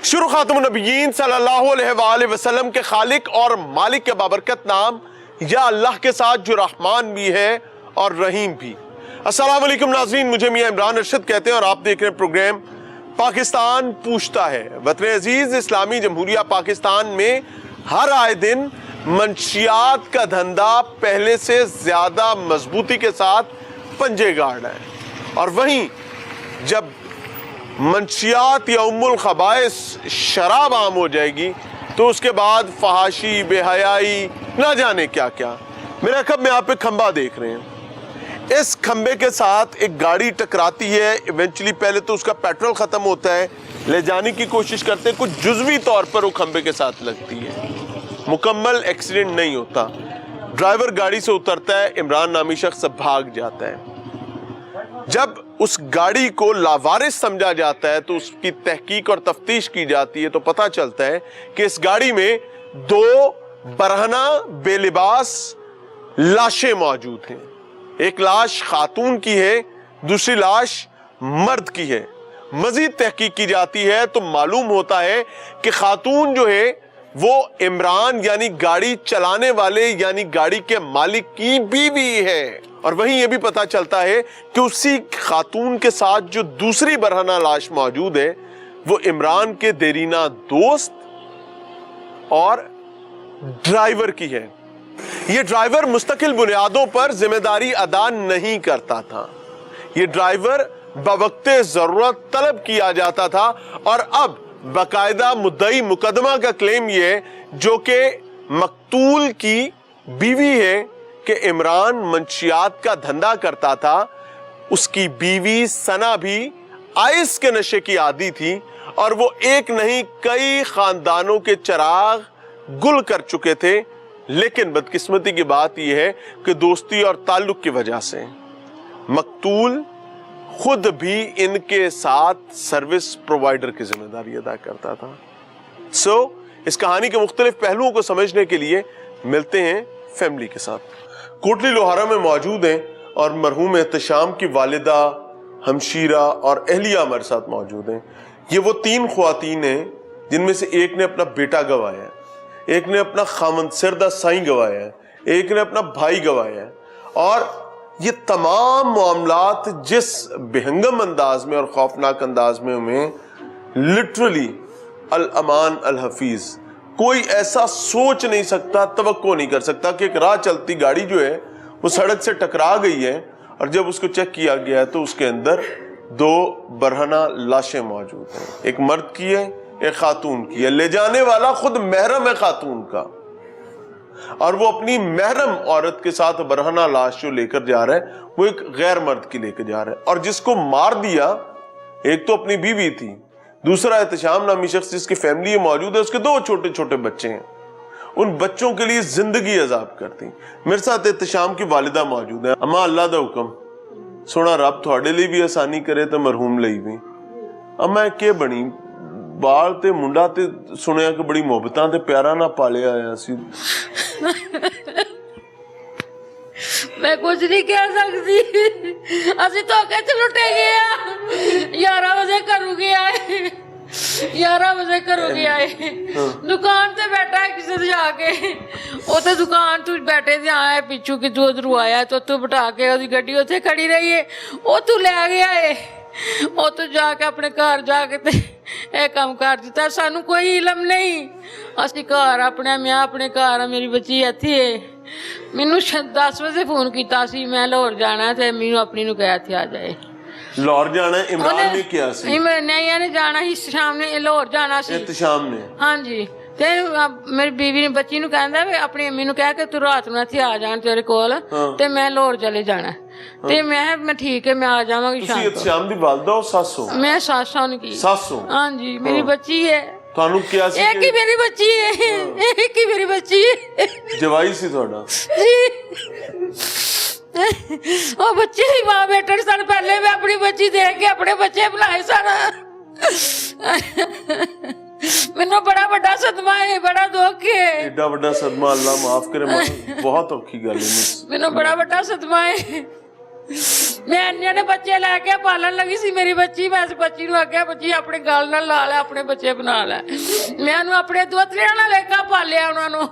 शुरू खातमुन नबिय्यीन सल्लल्लाहु अलैहि वसल्लम के खालिक और मालिक के बाबरकत नाम या अल्लाह के साथ जो रहमान भी है और रहीम भी। अस्सलाम वालेकुम नाज़रीन, मुझे मियां इमरान अरशद कहते हैं और आप देख रहे हैं प्रोग्राम पाकिस्तान पूछता है। वतन अजीज इस्लामी जमहूरिया पाकिस्तान में हर आए दिन मंशियात का धंधा पहले से ज्यादा मजबूती के साथ पंजे गाड़ रहा है, और वहीं जब मंशियात या उम्मुल खबाइस शराब आम हो जाएगी तो उसके बाद फहाशी, बेहयाई, ना जाने क्या क्या। मेरे अखब में आप एक खंबा देख रहे हैं, इस खंबे के साथ एक गाड़ी टकराती है। इवेंचुअली पहले तो उसका पेट्रोल ख़त्म होता है, ले जाने की कोशिश करते हैं, कुछ जुज़वी तौर पर वो खंबे के साथ लगती है, मुकम्मल एक्सीडेंट नहीं होता। ड्राइवर गाड़ी से उतरता है, इमरान नामी शख्स भाग जाता है। जब उस गाड़ी को लावारिस समझा जाता है तो उसकी तहकीक और तफ्तीश की जाती है तो पता चलता है कि इस गाड़ी में दो बरहना बेलिबास लाशें मौजूद हैं। एक लाश खातून की है, दूसरी लाश मर्द की है। मजीद तहकीक की जाती है तो मालूम होता है कि खातून जो है वो इमरान यानी गाड़ी चलाने वाले यानी गाड़ी के मालिक की बीवी है। और वहीं ये भी पता चलता है कि उसी खातून के साथ जो दूसरी बरहना लाश मौजूद है वो इमरान के देरीना दोस्त और ड्राइवर की है। ये ड्राइवर मुस्तकिल बुनियादों पर जिम्मेदारी अदा नहीं करता था, ये ड्राइवर बवक्ते जरूरत तलब किया जाता था, और अब बाकायदा मुद्दई मुकदमा का क्लेम ये है जो कि मकतूल की बीवी है कि इमरान मंशियात का धंधा करता था। उसकी बीवी सना भी आइस के नशे की आदी थी और वो एक नहीं कई खानदानों के चिराग गुल कर चुके थे। लेकिन बदकिस्मती की बात यह है कि दोस्ती और ताल्लुक की वजह से मकतूल खुद भी इनके साथ सर्विस प्रोवाइडर की जिम्मेदारी अदा करता था। इस कहानी के मुख्तलिफ पहलुओं को समझने के लिए मिलते हैं फैमिली के साथ। कोटली लोहारा में मौजूद हैं और मरहूम एहतशाम की वालिदा, हमशीरा और अहलिया हमारे साथ मौजूद हैं। ये वो तीन ख्वातीन हैं जिनमें से एक ने अपना बेटा गंवाया है, एक ने अपना खामंद सरदा साईं गंवाया है, एक ने अपना भाई गंवाया है। और ये तमाम मामलात जिस बेहंगम अंदाज में और खौफनाक अंदाज में हमें लिटरली अल अमान अल हफीज कोई ऐसा सोच नहीं सकता, तवक्को नहीं कर सकता कि एक राह चलती गाड़ी जो है वो सड़क से टकरा गई है और जब उसको चेक किया गया है तो उसके अंदर दो बरहना लाशें मौजूद हैं, एक मर्द की है, एक खातून की है। ले जाने वाला खुद महरम है खातून का, और वो अपनी महरम औरत के साथ बरहना लाश जो लेकर जा रहा है वो एक गैर मर्द की लेकर जा रहा है। और जिसको मार दिया एक तो अपनी बीवी थी, दूसरा एहतशाम नामी शख्स जिसकी फैमिली मौजूद है, उसके दो छोटे छोटे बच्चे हैं। उन बच्चों के लिए जिंदगी अजाब करती। मेरे साथ एहतशाम की वालिदा मौजूद है। अम्मा अल्लाह दा हुक्म सोना रब थोड़े लिए भी आसानी करे तो मरहूम ਲਈ भी। अम्मा के बनी बाल ते मुंडा ते सुनिया कि बड़ी मोहब्बतां ते प्यारा ना पालिया आया सी। मैं कुछ नहीं कह सकती, असि तो कहते लुटे गए 11 बजे करूंगी आए, 11 बजे करूंगी आए। दुकान ते बैठा है किसी जाके, उसे दुकान तू बैठे थे आया पिछू कि तू उधर आया तो तू बिठा के उसकी गड्डी उत्थे खड़ी रही है, वो तू लै गया है, वो तू जाके अपने घर जाके ते ਇਹ ਕੰਮ ਕਰ ਦਿੱਤਾ। ਸਾਨੂੰ ਕੋਈ ਇਲਮ ਨਹੀਂ, ਅਸੀਂ ਘਰ ਆਪਣੇ, ਮੈਂ ਆਪਣੇ ਘਰ, ਮੇਰੀ ਬੱਚੀ ਇੱਥੇ ਹੈ। ਮੈਨੂੰ 10 ਵਜੇ ਫੋਨ ਕੀਤਾ ਸੀ ਮੈਂ ਲਾਹੌਰ ਜਾਣਾ ਤੇ ਮੈਨੂੰ ਆਪਣੀ ਨੂੰ ਕਿਹਾ ਇੱਥੇ ਆ ਜਾਏ। ਲਾਹੌਰ ਜਾਣਾ ਇਮਰਾਨ ਨੇ ਕਿਹਾ ਸੀ? ਨਹੀਂ ਇਹਨੇ ਜਾਣਾ ਸੀ ਸ਼ਾਮ ਨੇ, ਲਾਹੌਰ ਜਾਣਾ ਸੀ ਇਤਸ਼ਾਮ ਨੇ। ਹਾਂਜੀ ਤੇ ਮੇਰੀ ਬੀਵੀ ਨੇ ਬੱਚੀ ਨੂੰ ਕਹਿੰਦਾ ਵੀ ਆਪਣੀ ਅੰਮੀ ਨੂੰ ਕਹਿ ਕੇ ਤੂੰ ਰਾਤ ਨੂੰ ਇੱਥੇ ਆ ਜਾਣ ਤੇਰੇ ਕੋਲ ਤੇ ਮੈਂ ਲਾਹੌਰ ਚਲੇ ਜਾਣਾ। ਤੇ ਮੈਂ ਠੀਕ ਹੈ ਮੈਂ ਆ ਜਾਵਾਂਗੀ ਸ਼ਾਮ ਨੂੰ। ਤੁਸੀਂ ਇਤਸ਼ਾਮ ਦੀ ਵਾਲਦਾ ਹੋ ਸੱਸ ਹੋ? ਮੈਂ ਸੱਸ ਹਾਂ ਉਨकी। ਸੱਸ ਹੋ? ਹਾਂਜੀ ਮੇਰੀ ਬੱਚੀ ਹੈ। ਤੁਹਾਨੂੰ ਕਿਹਾ ਸੀ? ਇੱਕ ਹੀ ਮੇਰੀ ਬੱਚੀ ਹੈ, ਇੱਕ ਹੀ ਮੇਰੀ ਬੱਚੀ ਹੈ। ਜਵਾਈ ਸੀ ਤੁਹਾਡਾ? ਉਹ ਬੱਚੇ ਹੀ ਮਾਂ ਬੈਠਣ ਸਨ, ਪਹਿਲੇ ਮੈਂ ਆਪਣੀ ਬੱਚੀ ਦੇਖ ਕੇ ਆਪਣੇ ਬੱਚੇ ਬਣਾਏ ਸਨ। ਮੈਨੂੰ ਬੜਾ ਵੱਡਾ ਸਦਮਾ ਹੈ, ਬੜਾ ਦੁੱਖ ਹੈ। ਐਡਾ ਵੱਡਾ ਸਦਮਾ ਅੱਲਾ ਮਾਫ ਕਰੇ, ਬਹੁਤ ਔਖੀ ਗੱਲ ਹੈ। ਮੈਨੂੰ ਬੜਾ ਵੱਡਾ ਸਦਮਾ ਹੈ। ਮੈਂ ਇੰਨੇ ਨੇ ਬੱਚੇ ਲੈ ਕੇ ਪਾਲਣ ਲੱਗੀ ਸੀ ਮੇਰੀ ਬੱਚੀ, ਮੈਂ ਇਸ ਬੱਚੀ ਨੂੰ ਆਖਿਆ ਬੱਚੀ ਆਪਣੇ ਗੱਲ ਨਾਲ ਲਾ ਲੈ, ਆਪਣੇ ਬੱਚੇ ਬਣਾ ਲੈ। ਮੈਂ ਉਹਨੂੰ ਆਪਣੇ ਦੋਤਰਿਆਂ ਨਾਲ ਲੇਖਾ ਪਾਲਿਆ, ਉਹਨਾਂ ਨੂੰ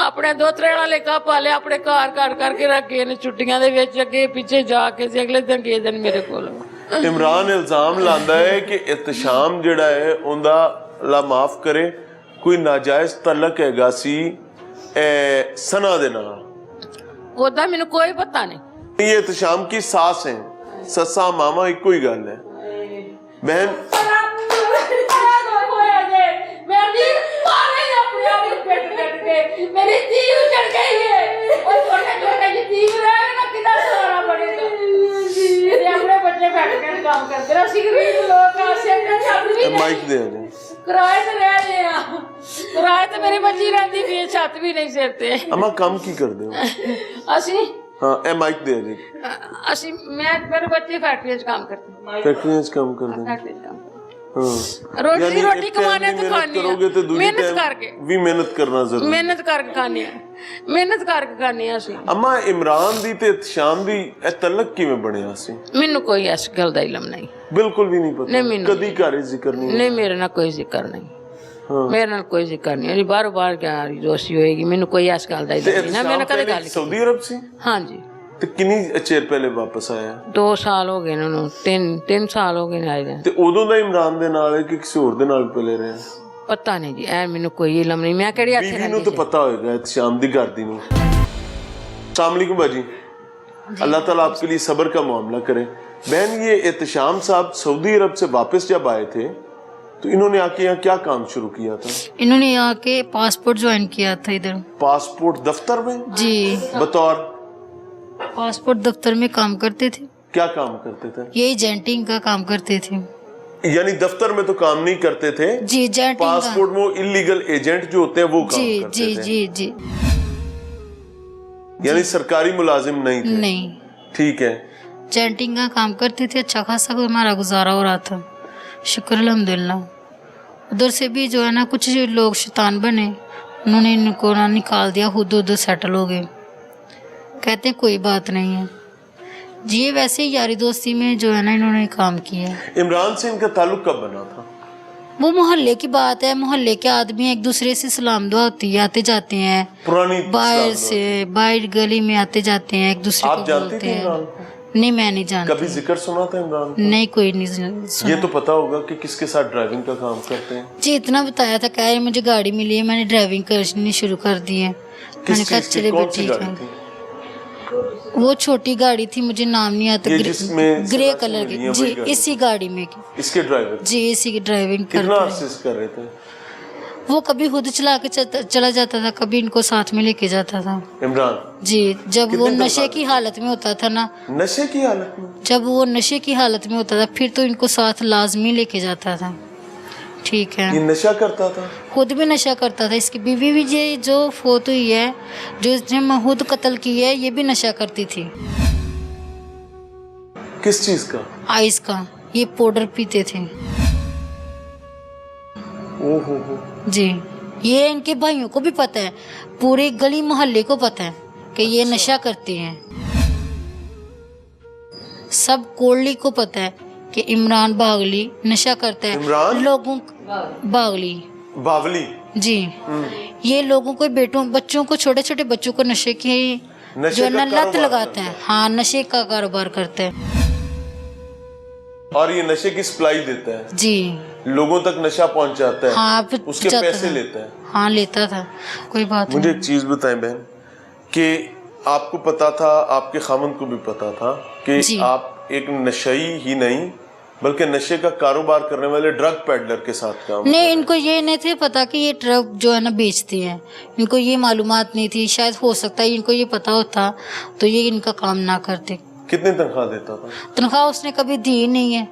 ਆਪਣੇ ਦੋਤਰਿਆਂ ਨਾਲ ਲੇਖਾ ਪਾਲਿਆ, ਆਪਣੇ ਘਰ ਘਰ ਕਰਕੇ ਰੱਖੇ ਨੇ ਛੁੱਟੀਆਂ ਦੇ ਵਿੱਚ, ਅੱਗੇ ਪਿੱਛੇ ਜਾ ਕੇ ਸੀ। ਅਗਲੇ ਦਿਨ ਗਏ ਦਿਨ ਮੇਰੇ ਕੋਲ ਇਮਰਾਨ ਇਲਜ਼ਾਮ ਲਾਉਂਦਾ ਹੈ ਕਿ ਇਤਸ਼ਾਮ ਜਿਹੜਾ ਹੈ ਉਹਦਾ ਅੱਲਾ ਮਾਫ ਕਰੇ ਕੋਈ ਨਾਜਾਇਜ਼ ਤਲਕ ਹੈਗਾ ਸੀ ਸਨਾ ਦੇ ਨਾਲ। ਉਹਦਾ ਮੈਨੂੰ ਕੋਈ ਪਤਾ ਨਹੀਂ। ये इत्शाम की सास है, ससा मामा एक कोई गल है। बहन माइक दे किराए ਤੇ ਰਹਿ ਰਹੇ ਆ, ਕਿਰਾਏ ਤੇ ਮੇਰੀ ਬੱਚੀ ਰਹਿੰਦੀ ਵੀ ਛੱਤ ਵੀ ਨਹੀਂ ਸਿਰ ਤੇ। अम्मा काम की कर दे ਅਸੀਂ हाँ ए माइक दे जी। ਅਸੀਂ ਮੇਰੇ ਬੱਚੇ ਫੈਕਟਰੀ 'ਚ ਕੰਮ ਕਰਦੇ, फैक्ट्री में काम कर दे। ਫੈਕਟਰੀ 'ਚ ਕੰਮ हाँ ਰੋਟੀ ਰੋਟੀ ਕਮਾਣੇ ਤੇ ਖਾਣੀ ਮਿਹਨਤ ਕਰਕੇ, ਵੀ ਮਿਹਨਤ ਕਰਨਾ ਜ਼ਰੂਰੀ, ਮਿਹਨਤ ਕਰਕੇ ਖਾਣੀ ਆ, ਮਿਹਨਤ ਕਰਕੇ ਖਾਣੀ ਆ ਅਸੀਂ। ਅਮਾ ਇਮਰਾਨ ਦੀ ਤੇ ਇਤਸ਼ਾਮ ਦੀ ਇਹ ਤਲਕ ਕਿਵੇਂ ਬਣਿਆ ਸੀ? ਮੈਨੂੰ ਕੋਈ ਇਸ ਗੱਲ ਦਾ ਇਲਮ ਨਹੀਂ, ਬਿਲਕੁਲ ਵੀ ਨਹੀਂ ਪਤਾ। ਨਹੀਂ ਮੈਨੂੰ ਕਦੀ ਘਰ ਜ਼ਿਕਰ ਨਹੀਂ, ਮੇਰੇ ਨਾਲ ਕੋਈ ਜ਼ਿਕਰ ਨਹੀਂ, ਮੇਰੇ ਨਾਲ ਕੋਈ ਜ਼ਿਕਰ ਨਹੀਂ। ਅਜੀ ਬਾਰ ਬਾਰ ਕਿਆ ਦੋਸਤੀ ਹੋਏਗੀ, ਮੈਨੂੰ ਕੋਈ ਇਸ ਗੱਲ ਦਾ ਇਲਮ ਨਹੀਂ ਨਾ। ਮੈंने ਕਦੇ ਗੱਲ ਸਾਊਦੀ ਅਰਬ ਸੀ? ਹਾਂਜੀ। ਤੇ ਕਿੰਨੀ ਚਿਰ ਪਹਿਲੇ ਵਾਪਸ ਆਇਆ? 2 ਸਾਲ ਹੋ ਗਏ ਨੇ ਉਹਨੂੰ, 3 ਸਾਲ ਹੋ ਗਏ ਨੇ ਆਏ। ਤੇ ਉਦੋਂ ਦਾ ਇਮਰਾਨ ਦੇ ਨਾਲ ਹੈ ਕਿ ਕਿਸੇ ਹੋਰ ਦੇ ਨਾਲ ਪਹਿਲੇ ਰਿਹਾ? ਪਤਾ ਨਹੀਂ ਜੀ, ਐ ਮੈਨੂੰ ਕੋਈ ਇਲਮ ਨਹੀਂ। ਮੈਂ ਕਿਹੜੀ ਬੀਵੀ ਨੂੰ ਤਾਂ ਪਤਾ ਹੋਏਗਾ ਇਤਸ਼ਾਮ ਦੀ ਘਰ ਦੀ ਨੂੰ। अस्सलाम वालेकुम बाजी, अल्लाह ताला आपके लिए सब्र का मामला करे। बहन, ये एहतशाम साहब सऊदी अरब से वापस जब आए थे तो इन्होंने आके यहाँ क्या काम शुरू किया था? इन्होंने आके पासपोर्ट ज्वाइन किया था इधर। पासपोर्ट दफ्तर में? जी, बतौर पासपोर्ट दफ्तर में काम करते थे। क्या काम करते थे? ये एजेंटिंग का काम करते थे। यानी दफ्तर में तो काम नहीं करते थे जी, एजेंटिंग पासपोर्ट में इलीगल एजेंट जो होते हैं वो काम जी करते जी थे। जी जी यानी सरकारी मुलाजिम नहीं थे? नहीं, ठीक है। एजेंटिंग का काम करते थे। अच्छा खासा हमारा गुजारा हो रहा था, शुक्र अल्हम्दुलिल्लाह। उधर से भी जो है ना कुछ लोग शैतान बने, उन्होंने इनको ना निकाल दिया, खुद उधर सेटल हो गए। कहते हैं कोई बात नहीं है जी। ये वैसे ही यारी दोस्ती में जो है ना इन्होंने काम किया। इमरान से इनका ताल्लुक कब बना था? वो मोहल्ले की बात है, मोहल्ले के आदमी एक दूसरे से सलाम दुआ होती है, आते जाते हैं पुरानी बाहर से, बाहर गली में आते जाते हैं, एक दूसरे आप को जानती बोलते थी हैं। इमरान को? नहीं, मैं नहीं जानती। कभी जिक्र सुना था इमरान को? नहीं, कोई नहीं सुना। ये तो पता होगा कि किसके साथ ड्राइविंग का काम करते हैं? जी इतना बताया था, कह रहे मुझे गाड़ी मिली है, मैंने ड्राइविंग करनी शुरू कर दी है। मैंने कहा चले कौन सी ठीक गाड़ी है। थी? वो छोटी गाड़ी थी, मुझे नाम नहीं आता, ये जिसमें ग्रे सजा कलर मिली की। है जी, वही गाड़ी? इसी गाड़ी में की। इसके ड्राइवर? जी, इसी की ड्राइविंग कितना करते अरसे से कर रहे थे? वो कभी खुद चला के चला जाता था, कभी इनको साथ में लेके जाता था। इमरान जी, जब वो कितने नशे की हालत में होता था ना, नशे की हालत में? जब वो नशे की हालत में होता था फिर तो इनको साथ लाजमी लेके जाता था। ठीक ये है, नशा करता था? खुद भी नशा करता था। इसकी बीवी भी ये जो फोत हुई है, जो इसने महूद कत्ल की है, ये भी नशा करती थी। किस चीज का? आइस का। ये पाउडर पीते थे। ओहो। जी, ये इनके भाइयों को भी पता है, पूरे गली मोहल्ले को पता है कि ये नशा करते हैं। सब कोल्ली को पता है कि इमरान बागली नशा करता है। इमरान? लोगों बागली बावली? जी, ये लोगों को बच्चों को, छोटे छोटे बच्चों को नशे की जो है ना लत लगाता है। हाँ, नशे का कारोबार करता है और ये नशे की सप्लाई देता है? जी, लोगों तक नशा पहुंचाता है? हाँ, उसके जाता पैसे था। लेता है? हाँ, लेता था। कोई बात मुझे नहीं। एक चीज बताएं बहन, कि आपको पता था, आपके खामन को भी पता था कि जी। आप एक नशई ही नहीं बल्कि नशे का कारोबार करने वाले ड्रग पेडलर के साथ काम कर नहीं, रहे हैं। इनको ये नहीं थे पता कि ये ड्रग जो है ना बेचते हैं। इनको ये मालूमात नहीं थी। शायद हो सकता है इनको ये पता होता तो ये इनका काम ना करते। कितनी तनख्वाह देता था? तनख्वाह उसने कभी दी ही नहीं है।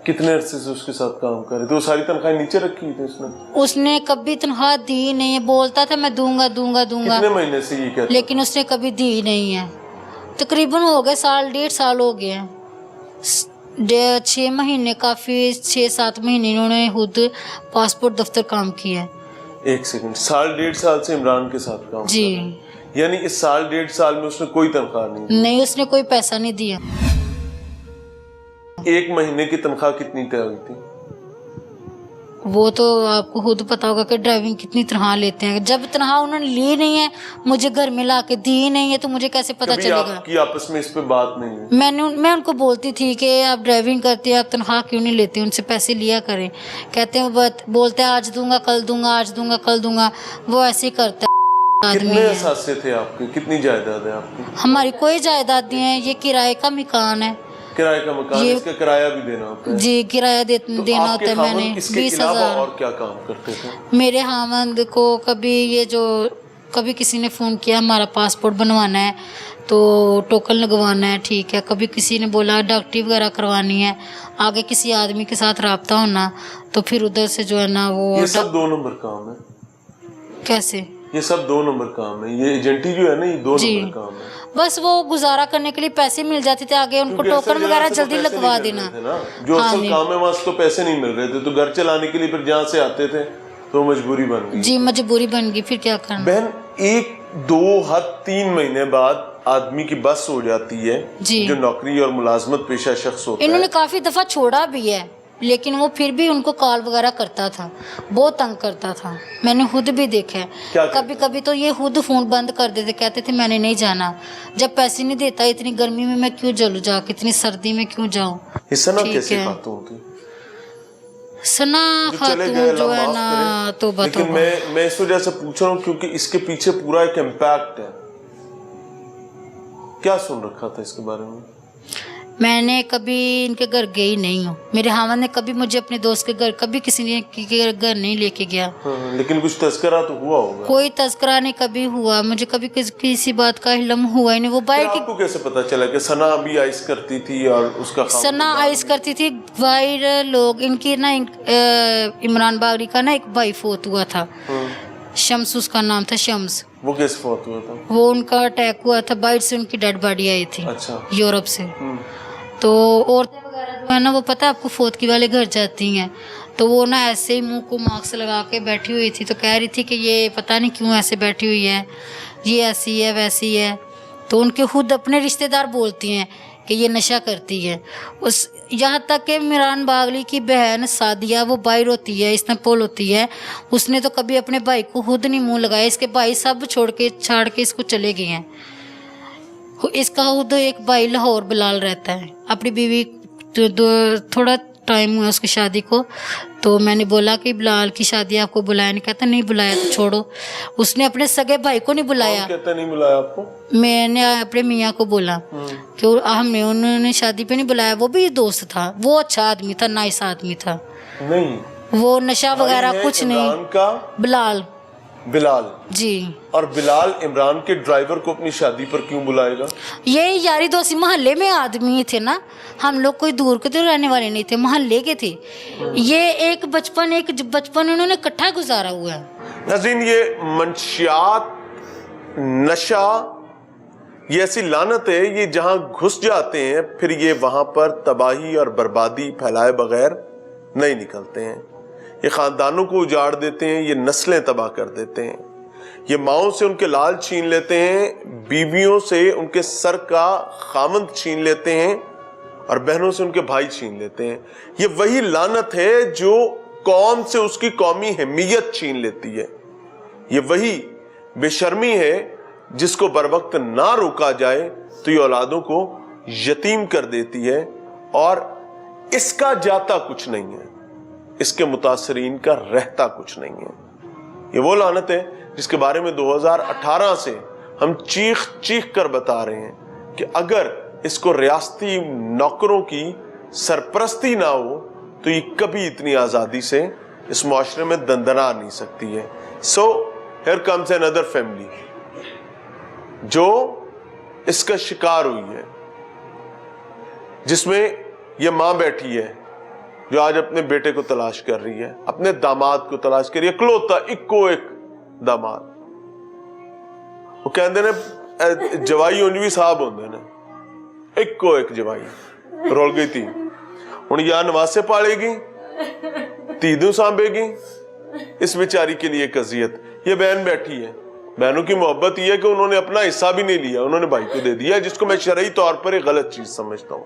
कितने अरसे से उसके साथ काम कर रहे थे? वो सारी तनख्वाह नीचे रखी थी उसने? उसने कभी तनख्वाह दी ही नहीं है। बोलता था मैं दूंगा दूंगा दूंगा, कितने महीने से ये कहता? लेकिन उसने कभी दी ही नहीं है। तकरीबन हो गए 1.5 साल हो गए हैं। 6 महीने काफी, 6-7 महीने इन्होंने खुद पासपोर्ट दफ्तर काम किया है। एक सेकंड, 1.5 साल से इमरान के साथ काम जी। कर रहे हैं। یعنی اس سال 1.5 سال میں اس نے کوئی تنخواہ نہیں دی؟ نہیں، اس نے کوئی پیسہ نہیں دیا. ایک مہینے کی تنخواہ کتنی طے ہوئی تھی؟ وہ تو آپ کو خود پتا ہوگا کہ ڈرائیونگ کتنی تنخواہ لیتے ہیں. جب تنخواہ انہوں نے لی نہیں ہے، مجھے گھر میں لا کے دی نہیں ہے، تو مجھے کیسے پتا چلے گا؟ آپ کی آپس میں اس پہ بات نہیں ہے؟ میں ان کو بولتی تھی کہ آپ ڈرائیونگ کرتے ہیں، آپ تنخواہ کیوں نہیں لیتے، ان سے پیسے لیا کریں. کہتے ہیں بولتے ہیں آج دوں گا کل دوں گا، آج دوں گا کل دوں گا. وہ ایسے ہی کرتا ہے. کتنے اثاثے تھے آپ کے؟ کتنی جائیداد ہے آپ کی؟ ہماری کوئی جائیداد نہیں ہے، یہ کرائے کا مکان ہے. کرائے کا مکان، اس کا کرایہ بھی دینا ہوتا ہے؟ جی، کرایہ دینا ہوتا ہے. میں نے 20,000. اور کیا کام کرتے تھے؟ میرے خاوند کو کبھی کسی نے فون کیا ہمارا پاسپورٹ بنوانا ہے تو ٹوکن لگوانا ہے، ٹھیک ہے. کبھی کسی نے بولا ڈاکٹری وغیرہ کروانی ہے، آگے کسی آدمی کے ساتھ رابطہ ہونا، تو پھر ادھر سے جو ہے نا وہ. یہ سب 2 نمبر کام ہے. کیسے؟ یہ سب 2 نمبر کام ہے. یہ ایجنٹی جو ہے نا، یہ 2 نمبر کام ہے. بس وہ گزارا کرنے کے لیے پیسے مل جاتے تھے، آگے ان کو ٹوکن وغیرہ جلدی لگوا دینا. جو اصل کام ہے وہاں سے تو پیسے نہیں مل رہے تھے، تو گھر چلانے کے لیے پھر جہاں سے آتے تھے تو مجبوری بن گئی. جی، مجبوری بن گئی، پھر کیا کرنا. بہن، 1 2 حد 3 مہینے بعد آدمی کی بس ہو جاتی ہے، جو نوکری اور ملازمت پیشہ شخص ہوتا ہے. انہوں نے کافی دفعہ چھوڑا بھی ہے، لیکن وہ پھر بھی ان کو کال وغیرہ کرتا تھا، بہت تنگ کرتا تھا. میں نے خود بھی دیکھا ہے. کبھی کبھی تو یہ خود فون بند کر دیتے، کہتے تھے میں نے نہیں جانا. جب پیسے نہیں دیتا، اتنی گرمی میں کیوں جلوں جا کے، اتنی سردی میں کیوں جاؤں. سنا کیسی خاتون تھی؟ سنا خاتون جو ہے نا تو لیکن میں اس وجہ سے پوچھ رہا ہوں کیونکہ اس کے پیچھے پورا ایک امپیکٹ ہے. کیا سن رکھا تھا اس کے بارے میں؟ میں نے کبھی ان کے گھر گئی نہیں ہوں. میرے خاوند نے کبھی مجھے اپنے دوست کے گھر، کبھی کسی نے گھر نہیں لے کے گیا. لیکن کچھ تذکرہ تو ہوا ہوگا؟ کوئی تذکرہ نہیں کبھی ہوا. مجھے کبھی کسی بات کا علم ہوا ہی نہیں. وہ باہر آپ کو کیسے پتا چلا کہ ثنا بھی آئس کرتی تھی اور اس کا ثنا آئس کرتی تھی؟ باہر لوگ ان کی نا، عمران باغری کا نا ایک بھائی فوت ہوا تھا، شمس اس کا نام تھا، شمس. وہ کیسے فوت ہوا تھا؟ وہ ان کا اٹیک ہوا تھا، باہر سے ان کی ڈیڈ باڈی آئی تھی یورپ سے. تو عورتیں وغیرہ جو ہے نا، وہ پتہ ہے آپ کو فوتگی والے گھر جاتی ہیں، تو وہ نا ایسے ہی منہ کو ماسک لگا کے بیٹھی ہوئی تھی. تو کہہ رہی تھی کہ یہ پتہ نہیں کیوں ایسے بیٹھی ہوئی ہے، یہ ایسی ہے ویسی ہے. تو ان کے خود اپنے رشتہ دار بولتی ہیں کہ یہ نشہ کرتی ہے. یہاں تک کہ عمران باغلی کی بہن سعدیہ، وہ باہر ہوتی ہے، استنبول ہوتی ہے، اس نے تو کبھی اپنے بھائی کو خود نہیں منہ لگایا. اس کے بھائی سب چھاڑ کے اس کو چلے گئے ہیں. اس کا خود ایک بھائی لاہور بلال رہتا ہے. اپنی بیوی تھوڑا ٹائم ہوا اس کی شادی کو، تو میں نے بولا کہ بلال کی شادی آپ کو بلایا نہیں؟ کہتا نہیں بلایا. تو چھوڑو، اس نے اپنے سگے بھائی کو نہیں بلایا. کہتا نہیں بلایا آپ کو؟ میں نے اپنے میاں کو بولا کہ انہوں نے شادی پہ نہیں بلایا. وہ بھی دوست تھا، وہ اچھا آدمی تھا، نائس آدمی تھا. نہیں، وہ نشہ وغیرہ کچھ نہیں. بلال جی. اور بلال عمران کے ڈرائیور کو اپنی شادی پر کیوں بلائے گا؟ یہ یاری دوستی محلے میں آدمی تھے نا، ہم لوگ کوئی دور کے تو رہنے والے نہیں تھے، محلے کے تھے. یہ ایک بچپن انہوں نے اکٹھا گزارا ہوا ہے. ناظرین، یہ منشیات، نشہ، یہ ایسی لعنت ہے، یہ جہاں گھس جاتے ہیں پھر یہ وہاں پر تباہی اور بربادی پھیلائے بغیر نہیں نکلتے ہیں. یہ خاندانوں کو اجاڑ دیتے ہیں، یہ نسلیں تباہ کر دیتے ہیں. یہ ماؤں سے ان کے لال چھین لیتے ہیں، بیویوں سے ان کے سر کا خامند چھین لیتے ہیں، اور بہنوں سے ان کے بھائی چھین لیتے ہیں. یہ وہی لعنت ہے جو قوم سے اس کی قومی حمیت چھین لیتی ہے. یہ وہی بے شرمی ہے جس کو بر وقت نہ روکا جائے تو یہ اولادوں کو یتیم کر دیتی ہے، اور اس کا جاتا کچھ نہیں ہے، اس کے متاثرین کا رہتا کچھ نہیں ہے. یہ وہ لعنت ہے جس کے بارے میں 2018 سے ہم چیخ کر بتا رہے ہیں کہ اگر اس کو ریاستی نوکروں کی سرپرستی نہ ہو تو یہ کبھی اتنی آزادی سے اس معاشرے میں دندنا نہیں سکتی ہے. So here comes another family جو اس کا شکار ہوئی ہے، جس میں یہ ماں بیٹھی ہے جو آج اپنے بیٹے کو تلاش کر رہی ہے، اپنے داماد کو تلاش کر رہی ہے، اکلوتا اکو ایک داماد. وہ کہندے نے جوائی انجوی صاحب ہوندے نے، اکو ایک جوائی رول گئی تھی. ہن یا نواسے پالے گی، تیدوں سانبے گی، اس بیچاری کے لیے ایک اذیت. یہ بہن بیٹھی ہے، बहनों की मोहब्बत यह है कि उन्होंने अपना हिस्सा भी नहीं लिया, उन्होंने भाई को दे दिया, जिसको मैं शरई तौर पर एक गलत चीज समझता हूं।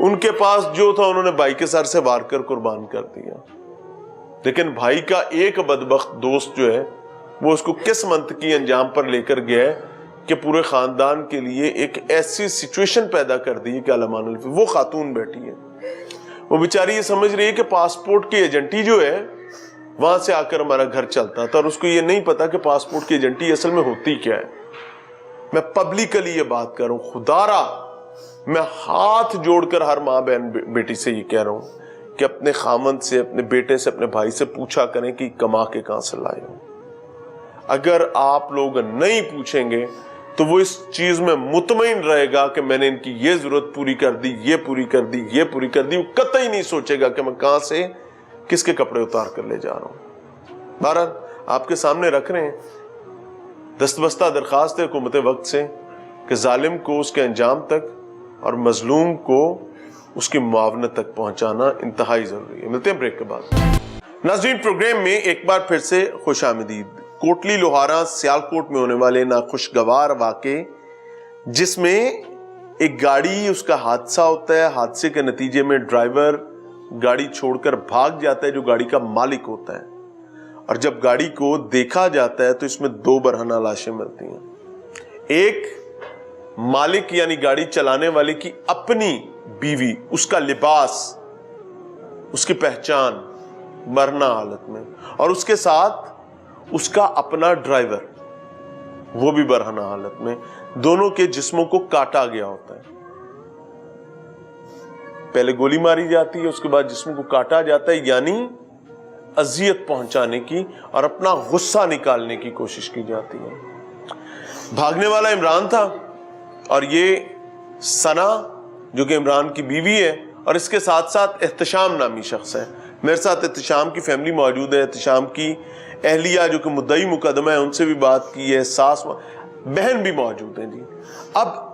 उनके पास जो था उन्होंने भाई के सर से वार कर कुर्बान कर दिया। लेकिन भाई का एक बदबख्त दोस्त जो है वो उसको किस मंतकी अंजाम पर लेकर गया है कि पूरे खानदान के लिए एक ऐसी सिचुएशन पैदा कर दी है कि अल्लाह, वो खातून बैठी है, वो बेचारी ये समझ रही है कि पासपोर्ट की एजेंटी जो है वहां से आकर हमारा घर चलता था, और उसको ये नहीं पता कि पासपोर्ट की एजेंटी असल में होती क्या है। मैं पब्लिकली ये बात कर रहा हूं, खुदारा मैं हाथ जोड़कर हर माँ बहन बेटी से ये कह रहा हूं कि अपने खामन से, अपने बेटे से, अपने भाई से पूछा करें कि कमा के कहां से लाए हो। अगर आप लोग नहीं पूछेंगे तो वो इस चीज में मुतमईन रहेगा कि मैंने इनकी ये जरूरत पूरी कर दी, ये पूरी कर दी, ये पूरी कर दी। वो कतई नहीं सोचेगा कि मैं कहां से किसके कपड़े उतार कर ले जा रहा हूं। बहरहाल आपके सामने रख रहे हैं, दस्तबस्ता दरखास्त है हुकूमत वक्त से कि जालिम को उसके अंजाम तक और मजलूम को उसकी मुआवनत तक पहुंचाना इंतहाई जरूरी है। मिलते हैं ब्रेक के बाद। नाज़रीन, प्रोग्राम में एक बार फिर से खुशामदीद। कोटली लोहारा सियालकोट में होने वाले नाखुशगवार वाक़े जिसमें एक गाड़ी, उसका हादसा होता है, हादसे के नतीजे में ड्राइवर गाड़ी छोड़कर भाग जाता है जो गाड़ी का मालिक होता है, और जब गाड़ी को देखा जाता है तो इसमें 2 बरहना लाशें मिलती हैं। एक मालिक यानी गाड़ी चलाने वाले की अपनी बीवी, उसका लिबास, उसकी पहचान मरना हालत में, और उसके साथ उसका अपना ड्राइवर, वो भी बरहना हालत में। दोनों के जिस्मों को काटा गया होता है, पहले गोली मारी जाती है, उसके बाद जिस्म को काटा जाता है, यानी अजियत पहुंचाने की और अपना गुस्सा निकालने की कोशिश की जाती है। भागने वाला इमरान था और ये सना जो कि इमरान की बीवी है, और इसके साथ साथ एहतशाम नामी शख्स है। मेरे साथ एहतशाम की फैमिली मौजूद है, एहतशाम की अहलिया जो कि मुद्दई मुकदमा है उनसे भी बात की है, सास बहन भी मौजूद है जी। अब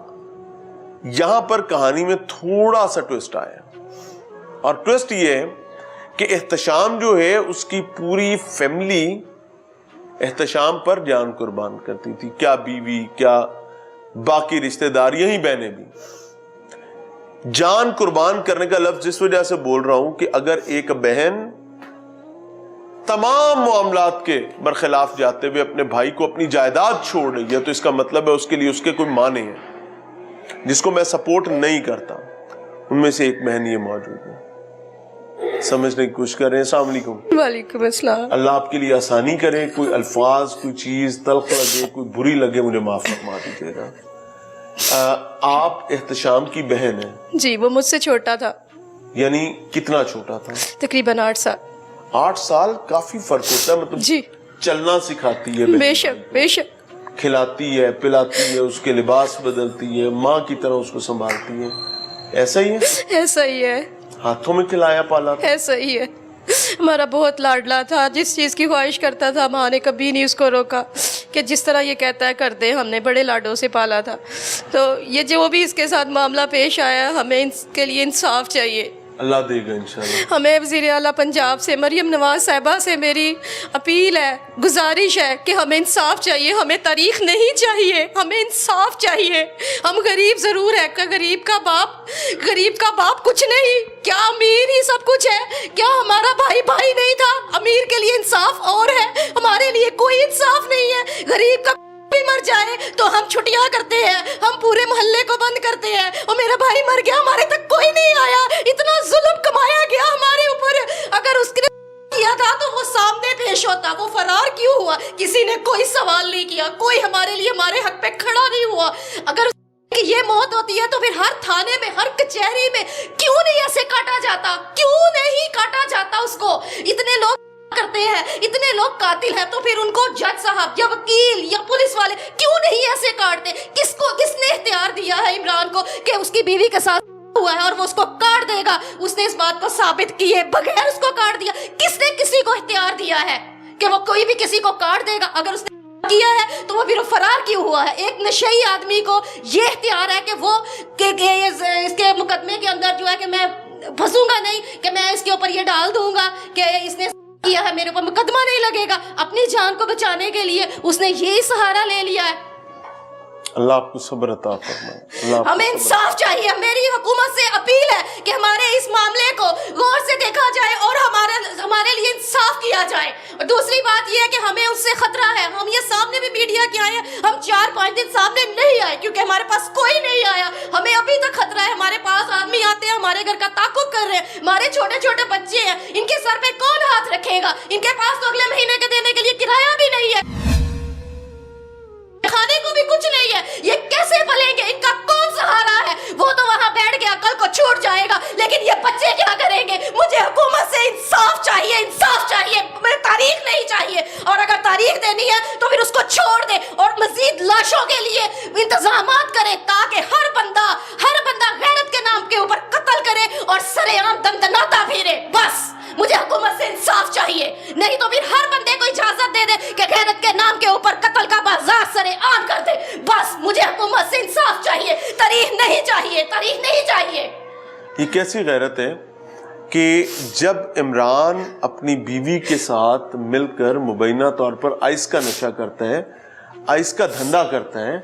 यहां पर कहानी में थोड़ा सा ट्विस्ट आया, और ट्विस्ट ये है कि एहतशाम जो है उसकी पूरी फैमिली एहतशाम पर जान कुर्बान करती थी, क्या बीवी, क्या बाकी रिश्तेदार, यही बहनें भी। जान कुर्बान करने का लफ्ज इस वजह से बोल रहा हूं कि अगर एक बहन तमाम मामलात के बरखिलाफ जाते हुए अपने भाई को अपनी जायदाद छोड़ रही है तो इसका मतलब है उसके लिए उसके कोई माने हैं, जिसको मैं सपोर्ट नहीं करता। उनमें से एक बहन ये मौजूद है, समझने की कोशिश कर रहे हैं। अस्सलाम वालेकुम। वालेकुम अस्सलाम। अल्लाह आपके लिए आसानी करे, कोई अल्फाज, कोई चीज तल्ख लगे, कोई बुरी लगे, मुझे माफ फरमा दीजिएगा। आप एहतशाम की बहन है जी, वो मुझसे छोटा था। यानी कितना छोटा था? तकरीबन 8 साल। 8 साल काफी फर्क होता है, मतलब जी, चलना सिखाती है, बेशक बेशक, खिलाती है, पिलाती है, उसके लिबास बदलती है, माँ की तरह उसको संभालती है। ऐसा ही है? ऐसा ही है। हाथों में खिलाया पाला था? ऐसा ही है। हमारा बहुत लाडला था, जिस चीज़ की ख्वाहिश करता था माँ ने कभी नहीं उसको रोका, कि जिस तरह ये कहता है कर दे। हमने बड़े लाडों से पाला था, तो ये जो भी इसके साथ मामला पेश आया, हमें इसके लिए इंसाफ चाहिए। अल्लाह देगा इंशाल्लाह। हमें वज़ीर आला पंजाब से मरियम नवाज साहिबा से मेरी अपील है, गुजारिश है कि हमें इंसाफ चाहिए, हमें तारीख नहीं चाहिए, हमें इंसाफ चाहिए। हम गरीब ज़रूर है, क्या गरीब का बाप कुछ नहीं, क्या अमीर ही सब कुछ है? क्या हमारा भाई भाई नहीं था? अमीर के लिए इंसाफ और है, हमारे लिए कोई इंसाफ नहीं है। गरीब का भी मर जाए तो हम छुट्टियां करते हैं, हम पूरे मोहल्ले को बंद करते हैं, और मेरा भाई मर गया, हमारे तक कोई नहीं आया। इतना जुल्म कमाया गया हमारे ऊपर। अगर उसने किया था तो वो सामने पेश होता, वो फरार क्यों हुआ? किसी ने कोई सवाल नहीं किया, कोई हमारे लिए हमारे हक पे खड़ा नहीं हुआ। अगर कि ये मौत होती है तो फिर हर थाने में, हर कचहरी में क्यों नहीं ऐसे काटा जाता? क्यों नहीं काटा जाता उसको? इतने लोग करते हैं, इतने लोग कातिल हैं, तो फिर उनको जज साहब या वकील या पुलिस वाले क्यों नहीं ऐसे काटते? किसने इख्तियार दिया है इमरान को कि उसकी बीवी के साथ हुआ है और वो उसको काट देगा? उसने इस बात को साबित किए बगैर उसको काट दिया। किसने किसी को इख्तियार दिया है कि वो कोई भी किसी को काट देगा? अगर उसने किया है तो वो फिर फरार क्यों हुआ है? एक नशई आदमी को ये इख्तियार है कि वो इसके मुकदमे के अंदर जो है कि मैं फंसूंगा नहीं, कि मैं इसके ऊपर ये डाल दूंगा कि इसने किया है, मेरे ऊपर मुकदमा नहीं लगेगा। अपनी जान को बचाने के लिए उसने यही सहारा ले लिया है। अल्लाह आपको सब्र अता फरमाए। हमें इंसाफ चाहिए। मेरी हुकूमत से अपील है कि हमारे इस मामले को गौर से देखा जाए और हमारे लिए इंसाफ किया जाए। और दूसरी बात यह है कि हमें उससे खतरा है। हम ये सामने भी मीडिया के आए हैं, हम 4-5 दिन सामने नहीं आए क्योंकि हमारे पास कोई नहीं आया। हमें अभी तक खतरा है। हमारे पास आदमी आते हैं, हमारे घर का ताक़ुब कर रहे हैं, हमारे छोटे छोटे बच्चे हैं, इनके सर पे कौन हाथ रखेगा? इनके पास तो अगले महीने के देने के लिए किराया भी नहीं है, खाने को भी कुछ नहीं है। ये कैसे पलेंगे? इनका कौन सहारा है? वो तो वहां बैठ गया, कल को छूट जाएगा, लेकिन ये बच्चे क्या करेंगे? मुझे हुकूमत से इंसाफ चाहिए, इंसाफ चाहिए। मुझे तारीख नहीं चाहिए, और अगर तारीख देनी है तो फिर उसको छोड़ दे और मजीद लाशों के लिए इंतजामात करे ताकि हर बंदा गैरत के नाम के ऊपर कत्ल करे और सरेआम दंदनाता फिरे। बस मुझे हुकूमत से इंसाफ चाहिए, नहीं तो फिर हर बंदे को इजाजत दे दे कि गैरत के नाम के ऊपर कत्ल का बाजार सरेआम कर दे। बस मुझे हुकूमत से इंसाफ चाहिए, तारीख नहीं चाहिए, तारीख नहीं चाहिए। ये कैसी गैरत है कि जब इमरान अपनी बीवी के साथ मिलकर मुबैना तौर पर आइस का नशा करता है, आइस का धंधा करता है,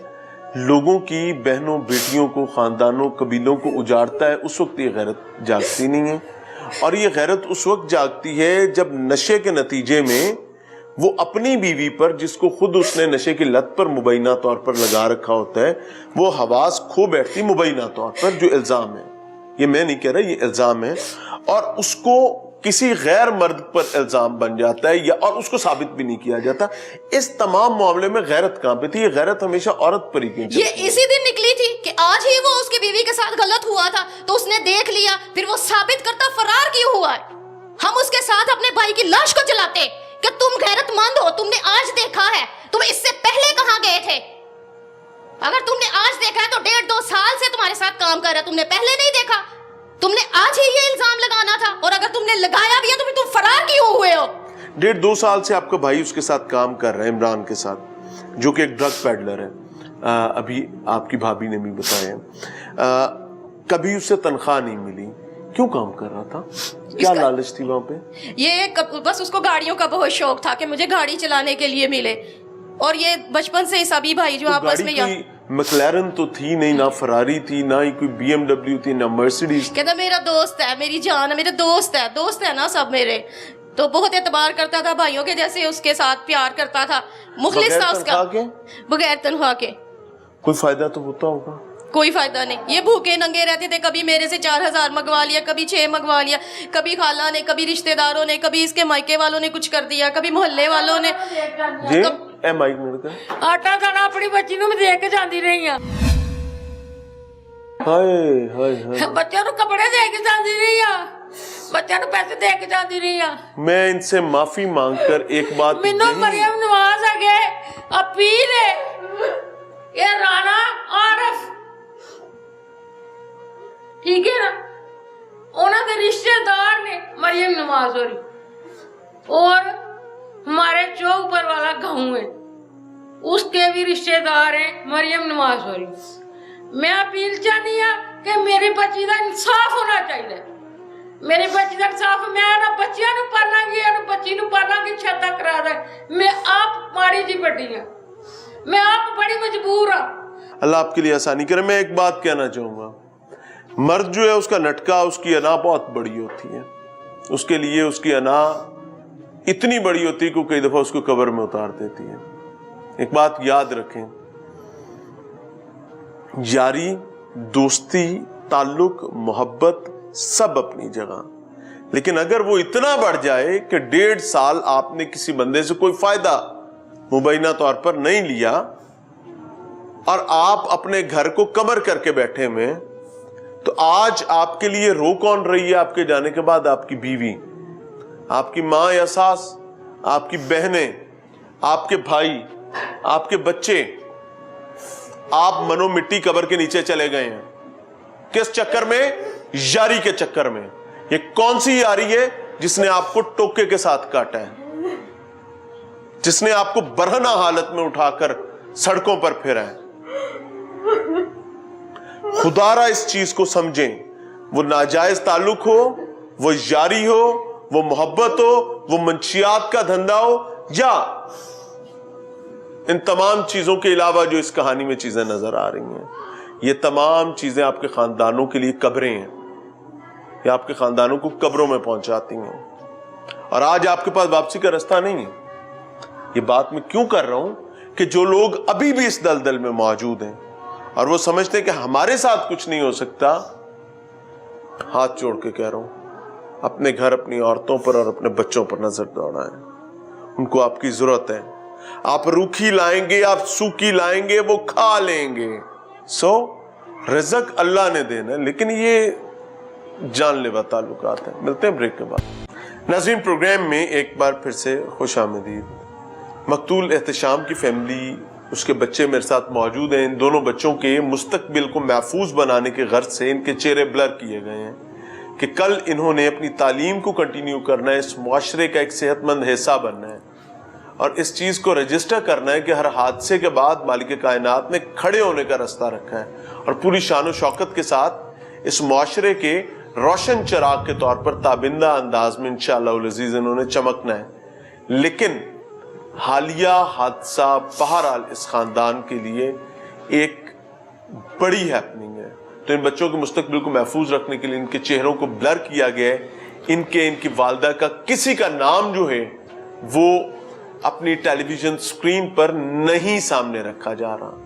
लोगों की बहनों बेटियों को, खानदानों कबीलों को उजाड़ता है, उस वक्त ये गैरत जागती नहीं है। और ये गैरत उस वक्त जागती है जब नशे के नतीजे में वो अपनी बीवी पर, जिसको खुद उसने नशे की लत पर मुबैना तौर पर लगा रखा होता है, वो हवास खो बैठती मुबैना तौर पर, जो इल्जाम है, ये मैं नहीं कह रहा, ये इल्जाम है, और उसको किसी गैर मर्द पर इल्जाम बन जाता है या और उसको साबित भी नहीं किया जाता। इस तमाम मामले में गैरत कहां पे थी? ये गैरत हमेशा औरत पर ही क्यों? ये इसी दिन निकली थी कि आज ही वो उसकी बीवी के साथ गलत हुआ था तो उसने देख लिया, फिर वो साबित करता फरार क्यों हुआ है? हम उसके साथ अपने भाई की लाश को जलाते कि तुम गैरतमंद हो, तुमने आज देखा है, तुम इससे पहले कहां गए थे? अगर तुमने आज देखा है तो 1.5-2 साल से तुम्हारे साथ काम कर रहा है, तुमने पहले नहीं देखा? तुमने आज ही ये इल्जाम लगाना था, और अगर तुमने लगाया भी है तो फिर तुम फरार क्यों हुए हो? 1.5-2 साल से आपका भाई उसके साथ काम कर रहा है, इमरान के साथ, जो कि एक ड्रग पेडलर है। अभी आपकी भाभी ने भी बताया, कभी उससे तनख्वाह नहीं मिली, क्यों काम कर रहा था? क्या लालच थी वहां पे? ये बस उसको गाड़ियों का बहुत शौक था कि मुझे गाड़ी चलाने के लिए मिले, और ये बचपन से सभी भाई जो आपस में मैक्लेरन तो थी नहीं, ना फरारी थी, ना ही कोई BMW थी, ना मर्सिडीज। कहता मेरा दोस्त है, मेरी जान है, मेरा दोस्त है ना सब मेरे, तो बहुत एतबार करता था भाइयों के जैसे, उसके साथ प्यार करता था, मुखलिस था उसका। बगैर तनख्वाह के कोई फायदा तो होता होगा? कोई फायदा नहीं। ये भूखे नंगे रहते थे, कभी मेरे से 4000 मंगवा लिया, कभी 6 मंगवा लिया, कभी खाला ने, कभी रिश्तेदारों ने, कभी इसके मायके वालों ने कुछ कर दिया, कभी मोहल्ले वालों ने। आटा दाना अपनी बच्ची ਨੂੰ ਦੇ ਕੇ ਜਾਂਦੀ ਰਹੀ ਆ। ਹਾਏ ਹਾਏ ਹਾਏ, ਬੱਚਿਆਂ ਨੂੰ ਕੱਪੜੇ ਦੇ ਕੇ ਜਾਂਦੀ ਰਹੀ ਆ, ਬੱਚਿਆਂ ਨੂੰ ਪੈਸੇ ਦੇ ਕੇ ਜਾਂਦੀ ਰਹੀ ਆ। मैं इनसे माफी मांगकर एक बात, ਮੈਨੂੰ ਮਰੀਮ ਨਵਾਜ਼ ਅਗੇ अपील है, ये राना आरफ ठीक है ना, उन्होंने रिश्तेदार ने मरियम नवाज और हमारे चौक पर वाला गांव है, उसके भी रिश्तेदार हैं मरियम नवाज होरी। मैं अपील चाहती हूँ कि मेरी बच्ची का इंसाफ होना चाहिए, मेरी बच्ची का इंसाफ। मैं ना बच्चियां नूं पढ़ांगी, ना बच्ची नूं पढ़ांगी, छाता करा दे। मैं आप माड़ी जी बड़ी हाँ, मैं आप बड़ी मजबूर हाँ। अल्लाह आपके लिए आसानी करे। मैं एक बात कहना चाहूंगा, मर्द जो है उसका नटका, उसकी अना बहुत बड़ी होती है, उसके लिए उसकी अना इतनी बड़ी होती है कि कई दफा उसको कब्र में उतार देती है। एक बात याद रखें, यारी, दोस्ती, ताल्लुक, मोहब्बत सब अपनी जगह, लेकिन अगर वो इतना बढ़ जाए कि 1.5 साल आपने किसी बंदे से कोई फायदा मुबैना तौर पर नहीं लिया और आप अपने घर को कमर करके बैठे में, तो आज आपके लिए रो कौन रही है? आपके जाने के बाद आपकी बीवी, आपकी माँ या सास, आपकी बहनें, आपके भाई, आपके बच्चे। आप मनो मिट्टी कब्र के नीचे चले गए हैं। किस चक्कर में? यारी के चक्कर में। ये कौन सी यारी है जिसने आपको टोके के साथ काटा है, जिसने आपको बरहना हालत में उठाकर सड़कों पर फेरा है? खुदारा इस चीज को समझें, वो नाजायज ताल्लुक हो, वो यारी हो, وہ محبت ہو, وہ منشیات کا دھندا ہو, یا ان تمام چیزوں کے علاوہ جو اس کہانی میں چیزیں نظر آ رہی ہیں, یہ تمام چیزیں آپ کے خاندانوں کے لیے قبریں ہیں, یہ آپ کے خاندانوں کو قبروں میں پہنچاتی ہیں, اور آج آپ کے پاس واپسی کا راستہ نہیں ہے. یہ بات میں کیوں کر رہا ہوں کہ جو لوگ ابھی بھی اس دلدل میں موجود ہیں اور وہ سمجھتے ہیں کہ ہمارے ساتھ کچھ نہیں ہو سکتا, ہاتھ جوڑ کے کہہ رہا ہوں, اپنے گھر, اپنی عورتوں پر اور اپنے بچوں پر نظر دوڑائیں. ان کو آپ کی ضرورت ہے. آپ روکھی لائیں گے, آپ سوکھی لائیں گے, وہ کھا لیں گے. رزق اللہ نے دینا ہے, لیکن یہ جان لیوا تعلقات ہیں. ملتے ہیں بریک کے بعد. ناظرین, پروگرام میں ایک بار پھر سے خوش آمدید. مقتول احتشام کی فیملی, اس کے بچے میرے ساتھ موجود ہیں. ان دونوں بچوں کے مستقبل کو محفوظ بنانے کے غرض سے ان کے چہرے بلر کیے گئے ہیں کہ کل انہوں نے اپنی تعلیم کو کنٹینیو کرنا ہے, اس معاشرے کا ایک صحت مند حصہ بننا ہے, اور اس چیز کو رجسٹر کرنا ہے کہ ہر حادثے کے بعد مالک کائنات نے کھڑے ہونے کا راستہ رکھا ہے, اور پوری شان و شوکت کے ساتھ اس معاشرے کے روشن چراغ کے طور پر تابندہ انداز میں انشاءاللہ العزیز انہوں نے چمکنا ہے. لیکن حالیہ حادثہ بہرحال اس خاندان کے لیے ایک بڑی ہیپننگ ہے. تو ان بچوں کے مستقبل کو محفوظ رکھنے کے لیے ان کے چہروں کو بلر کیا گیا ہے. ان کی والدہ کا کسی کا نام جو ہے وہ اپنی ٹیلی ویژن سکرین پر نہیں سامنے رکھا جا رہا,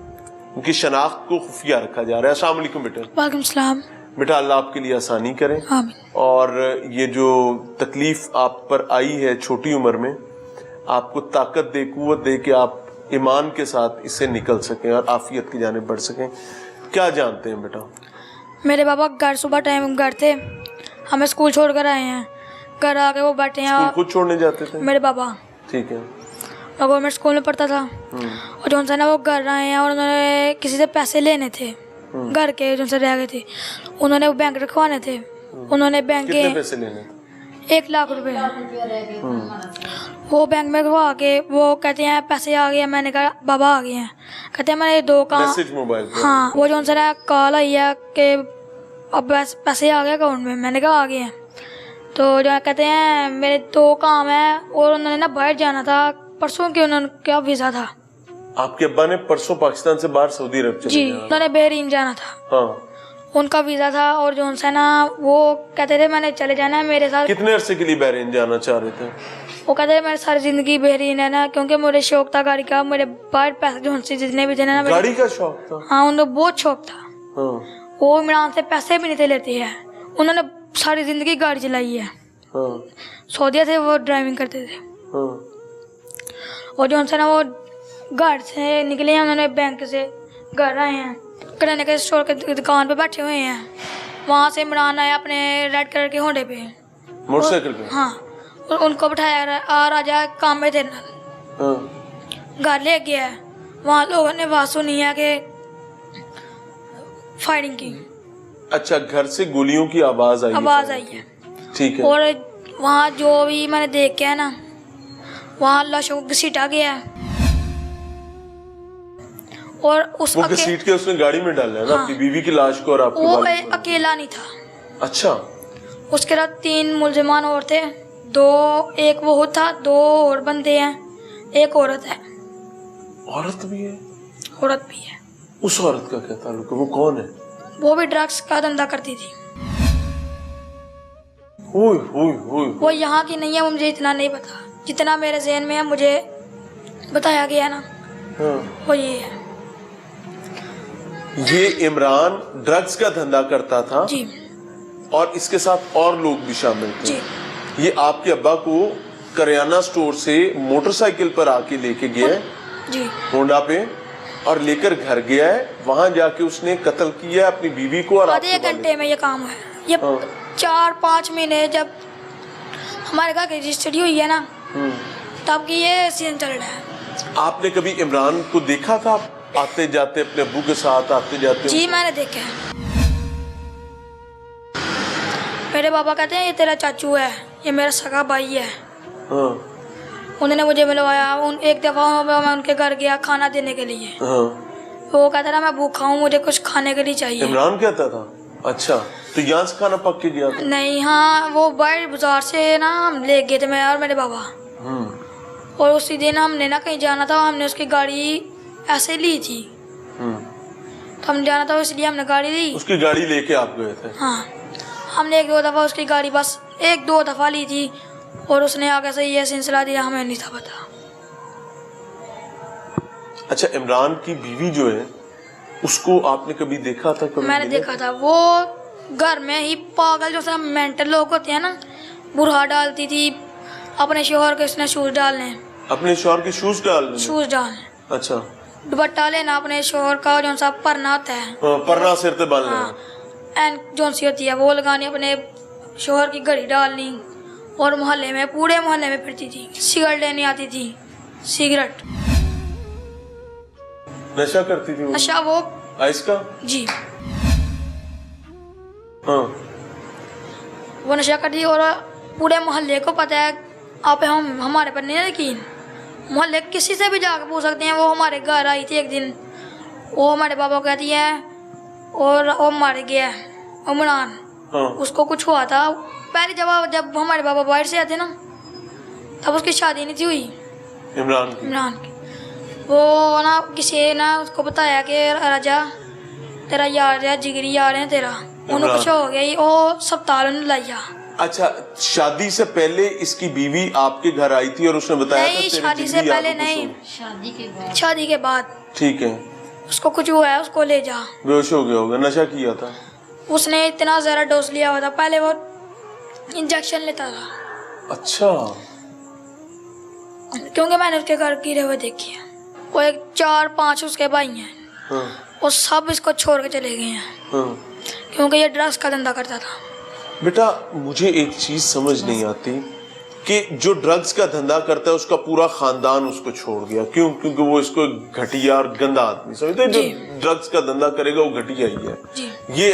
ان کی شناخت کو خفیہ رکھا جا رہا ہے. السلام علیکم بیٹا. وعلیکم السلام. بیٹا اللہ آپ کے لیے آسانی کرے, آمین. اور یہ جو تکلیف آپ پر آئی ہے چھوٹی عمر میں, آپ کو طاقت دے, قوت دے کہ آپ ایمان کے ساتھ اس سے نکل سکیں اور عافیت کی جانب بڑھ سکیں. کیا جانتے ہیں بیٹا؟ میرے پاپا گھر صبح ٹائم گھر تھے, ہمیں اسکول چھوڑ کر آئے ہیں, گھر آ کے وہ بیٹھے ہیں. اسکول خود چھوڑنے جاتے تھے میرے پاپا؟ ٹھیک ہے. میں گورنمنٹ اسکول میں پڑھتا تھا, اور جو سے نا وہ گھر آئے ہیں اور انہوں نے کسی سے پیسے لینے تھے گھر کے, جو سے رہ گئے تھے, انہوں نے وہ بینک رکھوانے تھے. انہوں نے بینک کے کتنے پیسے لینے تھے؟ 1 لاکھ روپے. وہ بینک میں رکھوا کے وہ کہتے ہیں پیسے آ گئے ہیں. میں نے کہا بابا آ گئے ہیں. کہتے ہیں میں نے 2 کام, میسج موبائل پہ. ہاں وہ جو سے نا کال آئی ہے کہ اب پیسے آ گئے اکاؤنٹ میں. میں نے کہا آ گئے ہیں. تو جو کہتے ہیں میرے 2 کام ہیں, اور انہوں نے نا باہر جانا تھا پرسوں کے, انہوں نے کیا ویزا تھا. آپ کے ابا نے پرسوں پاکستان سے باہر سعودی عرب چلے جی, انہوں نے بحرین جانا تھا. ہاں, ان کا ویزا تھا, اور جو سے نا وہ کہتے تھے میں نے چلے جانا ہے میرے ساتھ. کتنے عرصے کے لیے بحرین جانا چاہ رہے تھے؟ وہ کہتے ہیں میری ساری زندگی بحرین ہے نا, کیونکہ مجھے شوق تھا گاڑی کا. میرے باہر پیسے جو سے جتنے بھی تھے نا, گاڑی کا شوق تھا. ہاں ان کو بہت شوق تھا. ہاں, وہ عمران سے پیسے بھی نہیں تھے لیتے ہیں. انہوں نے ساری زندگی گاڑی چلائی ہے. ہاں, سعودیہ سے وہ ڈرائیونگ کرتے تھے. ہاں. اور جو سے نا وہ گھر سے نکلے ہیں, انہوں نے بینک سے گھر آئے ہیں, کرانے کے اسٹور کے دکان پہ بیٹھے ہوئے ہیں. وہاں سے عمران آیا اپنے ریڈ کلر کے ہونڈے پہ, موٹر سائیکل پہ. ہاں, اور ان کو بٹھایا آ راجا کام میں تھے. ہاں, گھر لے گیا ہے. وہاں لوگوں نے آواز سنی ہے کہ فائرنگ کی. اچھا, گھر سے گولیوں کی آواز آئی ہے. ٹھیک ہے. اور وہاں جو بھی میں نے دیکھ ہے نا, وہاں لاشوں کو گھسیٹا گیا ہے. اور اس وہ گھسیٹ کے اس نے گاڑی میں ڈالا ہے نا اپنی بیوی کی لاش کو, اور آپ وہ اکیلا نہیں تھا. اچھا, اس کے بعد 3 ملزمان اور تھے, 2 ایک وہ تھا, 2 اور بندے ہیں, ایک عورت ہے. عورت بھی ہے؟ عورت بھی ہے. اس عورت کا کیا تعلق ہے؟ وہ کون ہے؟ وہ بھی ڈرگس کا دھندا کرتی تھی. وہ یہاں کی نہیں ہے, مجھے اتنا نہیں پتا. جتنا میرے ذہن میں ہے مجھے بتایا گیا نا, وہ یہ ہے. یہ عمران ڈرگز کا دھندا کرتا تھا جی, اور اس کے ساتھ اور لوگ بھی شامل تھے جی. یہ آپ کے ابا کو کریانہ سٹور سے موٹر سائیکل پر آ کے لے کے گیا ہے جی, ہونڈا پہ, اور لے کر گھر گیا ہے. وہاں جا کے اس نے قتل کیا اپنی بیوی کو, اور آدھے گھنٹے میں یہ کام ہے. یہ 4-5 مہینے جب ہمارے گھر کی رجسٹری ہوئی ہے نا, تب کی یہ سین چل رہا ہے. آپ نے کبھی عمران کو دیکھا تھا آتے جاتے اپنے ابو کے ساتھ آتے جاتے؟ جی میں نے دیکھا ہے. میرے پاپا کہتے ہیں یہ تیرا چاچو ہے, یہ میرا سگا بھائی ہے. انہوں نے مجھے ملوایا. ایک دفعہ میں ان کے گھر گیا کھانا دینے کے لیے. وہ کہتا تھا میں بھوکا ہوں, مجھے کچھ کھانے کے لیے چاہیے. عمران کہتا تھا؟ اچھا. तो यहाँ से खाना पक के गया था? नहीं, हाँ वो बाहर बाजार से ना हम ले गए थे, मैं और मेरे बाबा। और उसी दिन हमने ना कहीं जाना था, हमने उसकी गाड़ी ऐसे ली थी, तो हम जाना था इसलिए हमने गाड़ी ली। उसकी गाड़ी लेके आप गए थे? हाँ, हमने 1-2 दफ़ा उसकी गाड़ी बस 1-2 दफ़ा ली थी, और उसने आगे से ये सिलसिला दिया, हमें नहीं था पता। अच्छा, इमरान की बीवी जो है उसको आपने कभी देखा था? कभी मैंने मिले? देखा था, वो घर में ही पागल जो मेंटल लोग होते हैं ना, बुरहा डालती थी अपने शोहर के, उसने शूज डालने, अपने शोहर के शूज डालने? शूज डालने, अच्छा, दुपट्टा लेना अपने शोहर का, जो सा परना होता है, परना सिर पे बांधना। हाँ, एंड जो सी होती है वो लगानी, अपने शोहर की घड़ी डालनी, और मोहल्ले में, पूरे मोहल्ले में फिरती थी, सिगरेट लेने आती थी, सिगरेट। नशा करती थी वो? नशा वो आइस का? जी, हाँ। वो नशा करती थी, और पूरे मोहल्ले को पता है। आप हमारे पर नहीं है यकीन, मोहल्ले किसी से भी जाकर पूछ सकते हैं। वो हमारे घर आई थी एक दिन, वो हमारे बाबा को कहती है, और वो मर गया इमरान, हाँ। उसको कुछ हुआ था पहले, जब हमारे बाबा बाहर से आते ना, तब उसकी शादी नहीं थी हुई इमरान की? इमरान की। वो ना किसी ना उसको बताया कि राजा तेरा यार है, जिगरी यार है तेरा, उन्हें कुछ हो गया, वो अस्पताल में लाया। अच्छा, शादी से पहले इसकी बीवी आपके घर आई थी और उसने बताया था? नहीं, तेरी शादी से जिगरी यार पहले को कुछ नहीं, हो- शादी के बाद। ठीक है। उसको कुछ हुआ है, उसको ले जा। बेहोश हो गया होगा, नशा किया था? उसने इतना ज़्यादा डोज लिया हुआ था, पहले वो इंजेक्शन लेता था, अच्छा। क्योंकि मैंने उसके घर गिरे हुए देखे हैं। वो 4-5 उसके भाई हैं, हाँ, वो सब इसको छोड़ के चले गए हैं, हाँ। क्योंकि ये ड्रग्स का धंधा करता था। बेटा, मुझे एक चीज समझ नहीं आती कि जो ड्रग्स का धंधा करता है उसका पूरा खानदान उसको छोड़ गया, क्यों? क्योंकि वो इसको घटिया और गंदा आदमी समझते हैं। जो ड्रग्स का धंधा करेगा वो घटिया ही है, जी। ये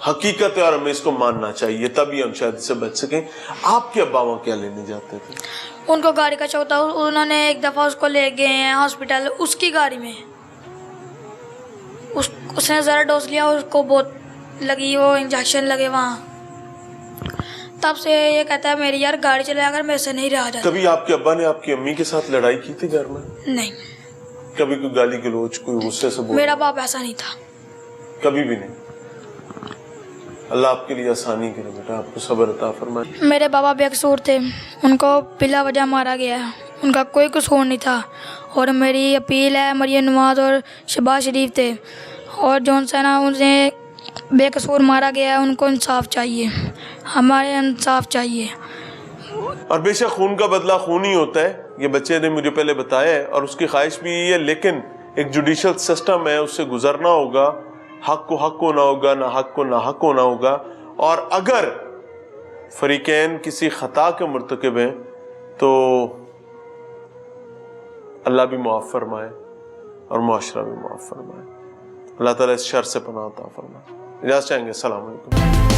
हकीकत है और हमें इसको मानना चाहिए, तभी हम शायद इससे बच सकें। आपके अब्बा वहाँ क्या लेने जाते थे? उनको गाड़ी का शौक था, उन्होंने एक दफ़ा उसको ले गए हैं हॉस्पिटल, उसकी गाड़ी में। उसने ज़रा डोज लिया, उसको बहुत लगी, वो इंजेक्शन लगे वहाँ। तब से ये कहता है मेरी यार गाड़ी चलाया अगर मेरे से नहीं रहा जाता। कभी आपके अब्बा ने आपकी अम्मी के साथ लड़ाई की थी घर में? नहीं, कभी कोई गाली गलौज, कोई गुस्से से बोल? मेरा बाप ऐसा नहीं था, कभी भी नहीं। अल्लाह आपके लिए आसानी करे बेटा, आपको सब्र अता फरमाए। मेरे बाबा बेकसूर थे, उनको बिला वजह मारा गया है, उनका कोई कसूर नहीं था। और मेरी अपील है, मरियम नवाज और शहबाज शरीफ थे, और जौन सा ना उन्हें बेकसूर मारा गया है, उनको इंसाफ चाहिए, हमारे इंसाफ चाहिए। और बेशक खून का बदला खून ही होता है, ये बच्चे ने मुझे पहले बताया है, और उसकी ख्वाहिश भी यही है, लेकिन एक जुडिशल सिस्टम है, उससे गुजरना होगा, हक को हक होना होगा, ना हक को ना हक होना होगा। और अगर फरीकैन किसी खता के मुर्तकिब हैं तो अल्लाह भी मुआफ़ फरमाए और मुआशरा भी मुआफ़ फरमाए। अल्लाह ताला इस शर से पनाह अता फरमाए। इजाज़त चाहेंगे। अस्सलाम वालेकुम।